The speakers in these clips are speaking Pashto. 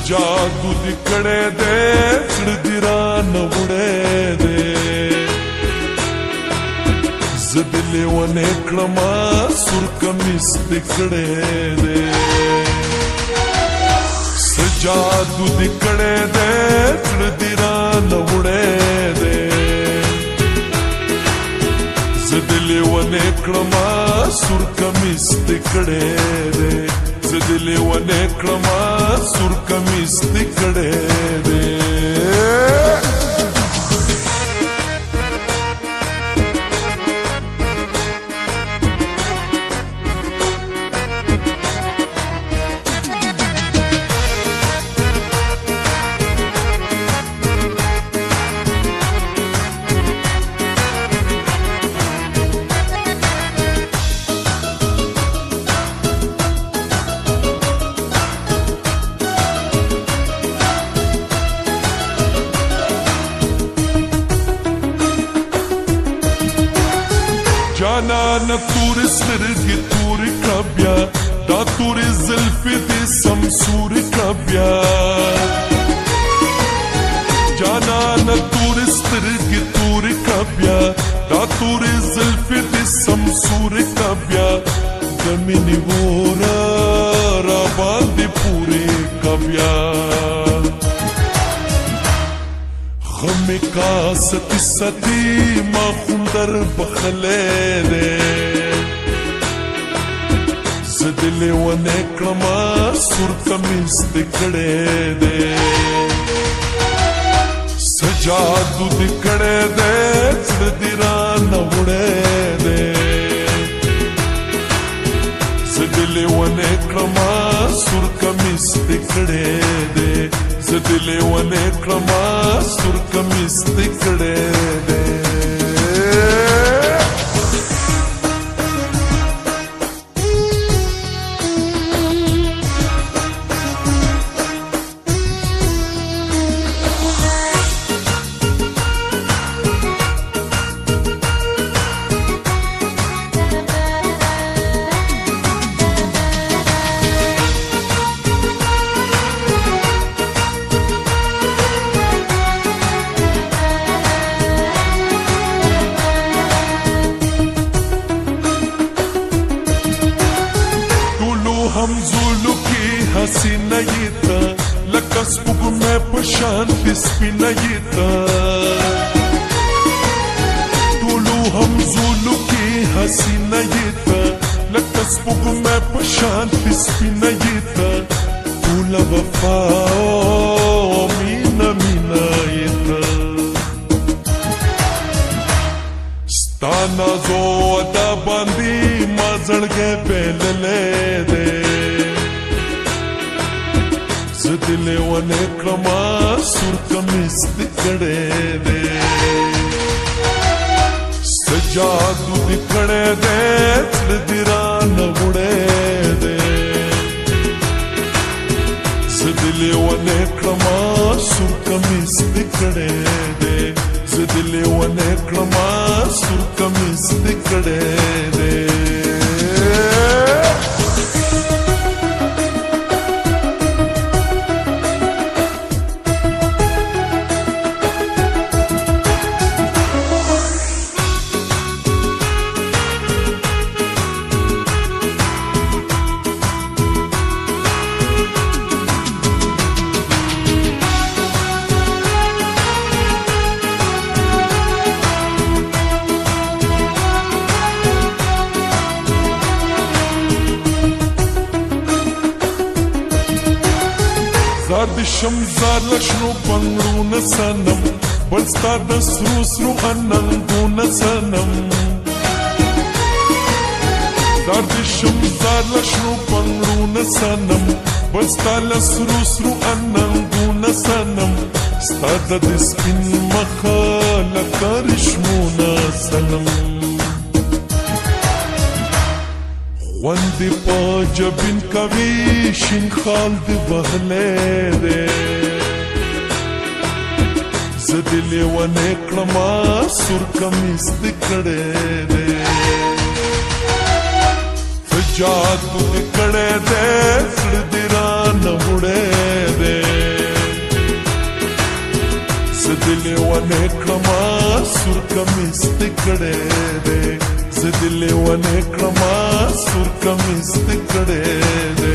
جادو دی کڑے دے زړه دی رانه وړی دی زه دې لیونی کړمه سور کمیس دې کړی دی څه جادو دی کړی دی زړه دی رانه وړی دی زه دې لیونی کړمه سور کمیس دې کړی دی زه دې لیونی کړمه سور کمیس دې کړی دی جانان تورې سترګې تورې کړه بیا دا تورې زلفې دې سمسورې کړه بیا جانان تورې سترګې تورې کړه بیا دا تورې زلفې دې سمسورې کړه بیا د مینې وره راباندې پورې کړه بیا خمی کا ستی ستی ما خوندر بخلے دے زدل ونه کړما سور کمیس دې کړی دی سجادو دې کړی دی زړه دې رانه وړی دی زدل ونه کړما سور کمیس دې کړی دی زدل ونه کړما سور کمیس دې کړی دی همزولو کی حسینه یتا لکه سپوږمۍ په شان سپینه یتا ټولو همزولو کی حسینه یتا لکه سپوږمۍ په شان سپینه یتا ټوله وفا مینا مینا یتا ستا نازو ادا باندې ما زړګی بېللی دی زه دې لیونی کړمه سور کمیس دې کړی دی څه جادو دې کړی دی زړه دې رانه وړی دی زه دې لیونی کړمه سور کمیس دې کړی دی زه دې لیونی کړمه سور کمیس دې کړی دی زار د شمزار لشنو بنګړونه سنم بل ستا د سرو سرو اننګونه سنم زار د شمزار لشنو بنګړونه سنم بل ستا له سرو سرو اننګونه سنم ستا د سپین مخه لکه ریشمونه سنم خوندې په جبین کوي شین خال دې وهلی دی زه دې لیونی کړمه سور کمیس دې کړی دی څه جادو دې کړی دی زړه دې رانه وړی دی سور کمیس تکڑے دے زدلے ونے کلما سور کمیس تکڑے دے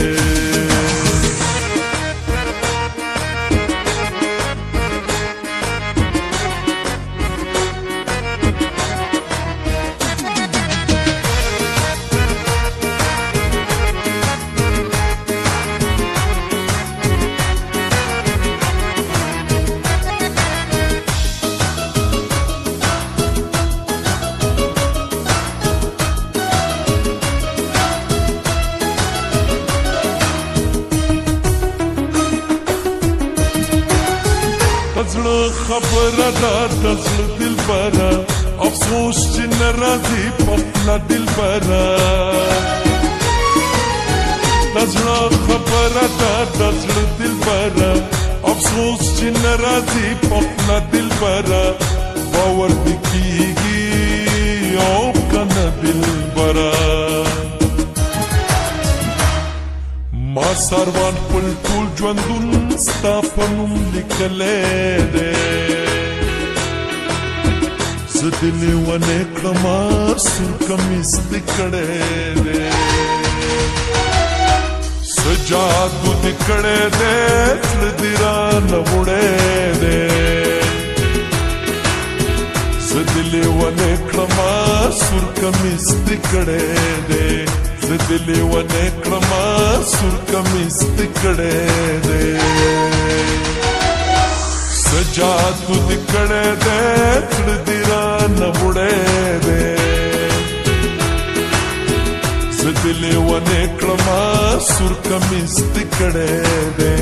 دزړه خبره ده دزړه دلبره افسوس چې نه راځي په خپله دلبره دزړه خبره ده دزړه دلبره افسوس چې نه راځي په خپله دلبره باور دې کېږي او که نه دلبره ما ساروان خپل ټول ژوندون ستا په نوم لیکلی دی زه دې لیونی کړمه سور کمیس دې کړی دی څه جادو دې کړی دی زړه دې رانه وړی دی زه دې لیونی کړمه سور کمیس دې کړی دی زه دې لیونی کړمه سور کمیس دې کړی دی څه جادو دې کړی دی زړه دې رانه وړی دی زه دې لیونی کړمه سور کمیس دې کړی دی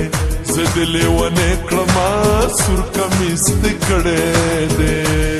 زه دې لیونی کړمه سور کمیس دې کړی دی